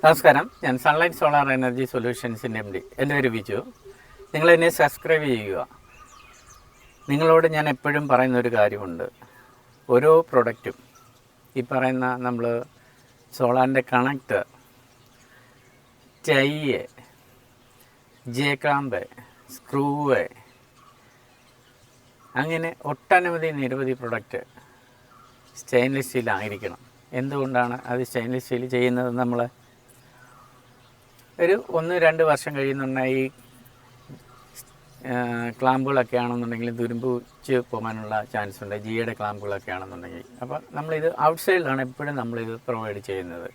നമസ്കാരം, ഞാൻ sunlight solar energy സൊല്യൂഷൻസിൻ്റെ MD. എൻ്റെ പേര് ബിജു. നിങ്ങളെന്നെ സബ്സ്ക്രൈബ് ചെയ്യുക. നിങ്ങളോട് ഞാൻ എപ്പോഴും പറയുന്നൊരു കാര്യമുണ്ട്. ഓരോ പ്രൊഡക്റ്റും ഈ പറയുന്ന നമ്മൾ സോളാറിൻ്റെ കണക്ടർ, ടൈയ്, ജെ-ക്ലാമ്പ്, സ്ക്രൂവ്, അങ്ങനെ ഒട്ടനവധി നിരവധി പ്രൊഡക്റ്റ് സ്റ്റെയിൻലെസ് സ്റ്റീലായിരിക്കണം. എന്തുകൊണ്ടാണ് അത് സ്റ്റെയിൻലെസ് സ്റ്റീൽ ചെയ്യുന്നത്? നമ്മൾ ഒരു 1-2 വർഷം കഴിയുന്നുണ്ടെങ്കിൽ ഈ ക്ലാമ്പുകളൊക്കെ ആണെന്നുണ്ടെങ്കിൽ തുരുമ്പിച്ച് പോകാനുള്ള ചാൻസ് ഉണ്ട്. ജിയുടെ ക്ലാമ്പുകളൊക്കെ ആണെന്നുണ്ടെങ്കിൽ. അപ്പോൾ നമ്മളിത് ഔട്ട്സൈഡിലാണ് എപ്പോഴും നമ്മളിത് പ്രൊവൈഡ് ചെയ്യുന്നത്.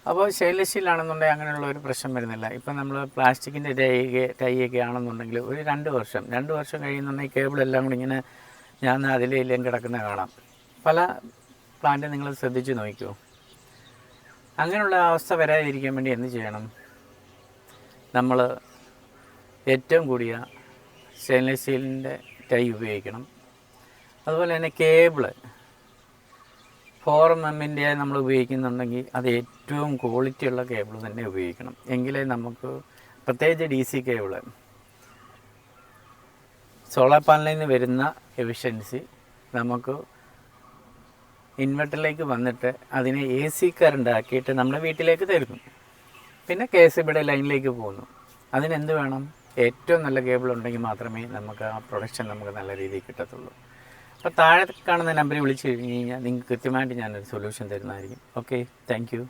അപ്പോൾ സ്റ്റെയിൻലെസ് സ്റ്റീലാണെന്നുണ്ടെങ്കിൽ അങ്ങനെയുള്ള ഒരു പ്രശ്നം വരുന്നില്ല. ഇപ്പം നമ്മൾ പ്ലാസ്റ്റിക്കിൻ്റെ ടൈയൊക്കെ ആണെന്നുണ്ടെങ്കിൽ ഒരു 2 വർഷം കഴിയുന്നുണ്ടെങ്കിൽ കേബിളെല്ലാം കൂടി ഇങ്ങനെ ഞാൻ അതിലെല്ലാം കിടക്കുന്ന കാണാം. പല പ്ലാന്റ് നിങ്ങൾ ശ്രദ്ധിച്ച് നോക്കിക്കോ. അങ്ങനെയുള്ള അവസ്ഥ വരാതിരിക്കാൻ വേണ്ടി എന്ത് ചെയ്യണം? നമ്മൾ ഏറ്റവും കൂടിയ സ്റ്റെയിൻലെസ് സ്റ്റീലിൻ്റെ ടൈ ഉപയോഗിക്കണം. അതുപോലെ തന്നെ കേബിള് 4mm നമ്മൾ ഉപയോഗിക്കുന്നുണ്ടെങ്കിൽ അത് ഏറ്റവും ക്വാളിറ്റിയുള്ള കേബിൾ തന്നെ ഉപയോഗിക്കണം. എങ്കിലേ നമുക്ക്, പ്രത്യേകിച്ച് DC കേബിള്, സോളാർ പാനലിൽ നിന്ന് വരുന്ന എഫിഷ്യൻസി നമുക്ക് ഇൻവെർട്ടറിലേക്ക് വന്നിട്ട് അതിനെ AC കറണ്ട് ആക്കിയിട്ട് നമ്മുടെ വീട്ടിലേക്ക് തരുന്നു. പിന്നെ KSBയുടെ ലൈനിലേക്ക് പോകുന്നു. അതിനെന്ത് വേണം? ഏറ്റവും നല്ല കേബിൾ ഉണ്ടെങ്കിൽ മാത്രമേ നമുക്ക് ആ പ്രൊഡക്ഷൻ നമുക്ക് നല്ല രീതിയിൽ കിട്ടത്തുള്ളൂ. അപ്പോൾ താഴെ കാണുന്ന നമ്പറിൽ വിളിച്ചു കഴിഞ്ഞ് കഴിഞ്ഞാൽ നിങ്ങൾക്ക് കൃത്യമായിട്ട് ഞാനൊരു സൊല്യൂഷൻ തരുന്നതായിരിക്കും. Okay, thank you.